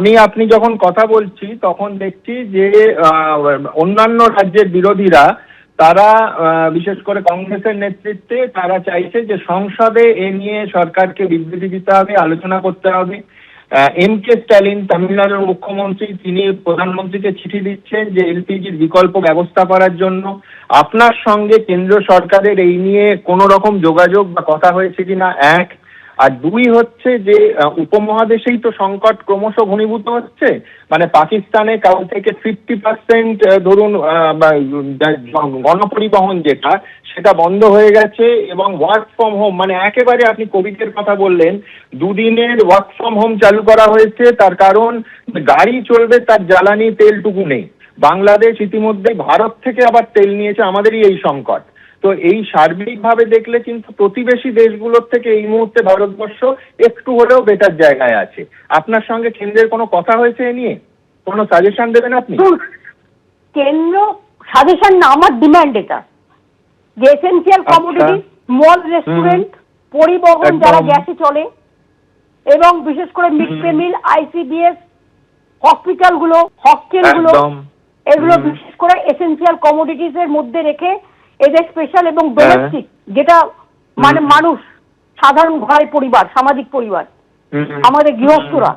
আমি আপনি যখন কথা বলছি তখন দেখছি যে অন্যান্য রাজ্যের বিরোধীরা তারা বিশেষ করে কংগ্রেসের নেতৃত্বে তারা চাইছে যে সংসদে এ নিয়ে সরকারকে বিবৃতি দিতে হবে, আলোচনা করতে হবে। এম.কে. স্ট্যালিন তামিলনাড়ুর মুখ্যমন্ত্রী তিনি প্রধানমন্ত্রীকে চিঠি দিচ্ছেন যে এলপিজির বিকল্প ব্যবস্থা করার জন্য। আপনার সঙ্গে কেন্দ্র সরকারের এই নিয়ে কোনো রকম যোগাযোগ বা কথা হয়েছে কিনা, এক। আর দুই হচ্ছে যে উপমহাদেশেই তো সংকট ক্রমশ ঘনীভূত হচ্ছে, মানে পাকিস্তানে কাল থেকে 50% ধরুন গণপরিবহন যেটা সেটা বন্ধ হয়ে গেছে, এবং ওয়ার্ক ফ্রম হোম মানে একেবারে আপনি কোভিডের কথা বললেন, দুদিনের ওয়ার্ক ফ্রম হোম চালু করা হয়েছে। তার কারণ গাড়ি চলবে তার জ্বালানি তেলটুকু নেই। বাংলাদেশ ইতিমধ্যে ভারত থেকে আবার তেল নিয়েছে, আমাদেরই এই সংকট। তো এই সার্বিকভাবে দেখলে কিন্তু প্রতিবেশী দেশগুলোর থেকে এই মুহূর্তে ভারতবর্ষ একটু হলেও বেটার জায়গায় আছে। আপনার সঙ্গে কেন্দ্রের কোনো কথা হয়েছে এ নিয়ে? কোনো সাজেশন দেবেন আপনি? কেন্দ্র সাজেশন না, আমার ডিমান্ড এটা যে এসেনশিয়াল কমোডিটি, মল, রেস্টুরেন্ট, পরিবহন যারা গ্যাসে চলে, এবং বিশেষ করে মিড ডে মিল, আইসিডিএস, হসপিটালগুলো, হস্টেলগুলো, এগুলো বিশেষ করে এসেনশিয়াল কমোডিটিস এর মধ্যে রেখে এদের স্পেশাল এবং ডোমেস্টিক যেটা মানে মানুষ সাধারণ ঘরের পরিবার, সামাজিক পরিবার, আমাদের গৃহস্থরা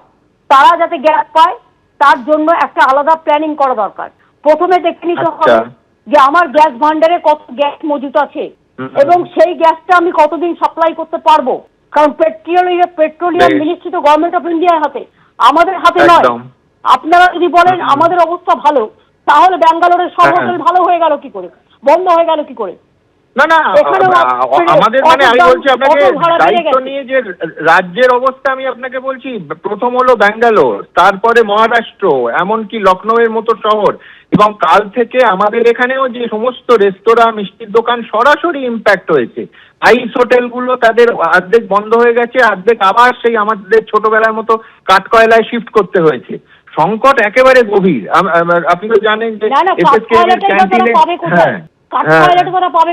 তারা যাতে গ্যাস পায় তার জন্য একটা আলাদা প্ল্যানিং করা দরকার। প্রথমে দেখে নিতে হবে যে আমার গ্যাস ভান্ডারে কত গ্যাস মজুত আছে এবং সেই গ্যাসটা আমি কতদিন সাপ্লাই করতে পারবো, কারণ পেট্রোলিয়াম মিনিস্ট্রি তো গভর্নমেন্ট অফ ইন্ডিয়ার হাতে, আমাদের হাতে নয়। আপনারা যদি বলেন আমাদের অবস্থা ভালো, তাহলে ব্যাঙ্গালোরের সব হোটেল ভালো হয়ে গেল কি করে, বন্ধ হয়ে গেল কি করে? না না, আমাদের মানে আমি বলছি আপনাকে দায়িত্ব নিয়ে যে রাজ্যের অবস্থা আমি আপনাকে বলছি, প্রথম হলো ব্যাঙ্গালোর, তারপরে মহারাষ্ট্র, এমনকি লখনৌয়ের মতো শহর, এবং কাল থেকে আমাদের এখানেও যে সমস্ত রেস্তোরাঁ, মিষ্টির দোকান সরাসরি ইম্প্যাক্ট হয়েছে। আইস হোটেলগুলো তাদের অর্ধেক বন্ধ হয়ে গেছে, অর্ধেক আবার সেই আমাদের ছোটবেলার মতো কাঠকয়লায় শিফট করতে হয়েছে। সংকট একেবারে গভীর। আপনি তো জানেন যে তারা পাবে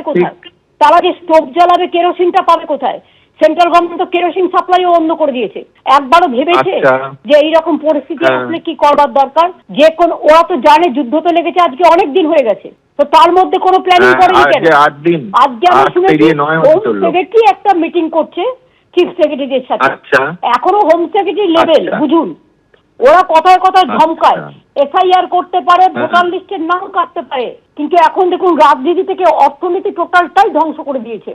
কোথায়? তারা যে স্টোভ জ্বালাবে, কেরোসিনটা পাবে কোথায়? সেন্ট্রাল গভর্নমেন্ট তো কেরোসিন সাপ্লাইও বন্ধ করে দিয়েছে। একবারও ভেবেছে যে এইরকম পরিস্থিতি আসলে কি করবার দরকার? যে কোন ওরা তো জানে যুদ্ধ তো লেগেছে আজকে অনেক দিন হয়ে গেছে, তো তার মধ্যে কোনো প্ল্যানিং করেনি কেন? আজকে আমি শুনেছি হোম সেক্রেটারি একটা মিটিং করছে চিফ সেক্রেটারির সাথে। এখনো হোম সেক্রেটারি লেভেল, বুঝুন ওরা কথায় কথায় ধমকায়, এফআইআর করতে পারে, ভোটার লিস্টের নাম কাটতে পারে, কিন্তু এখন দেখুন রাজনীতি থেকে অর্থনীতি টোটালটাই ধ্বংস করে দিয়েছে।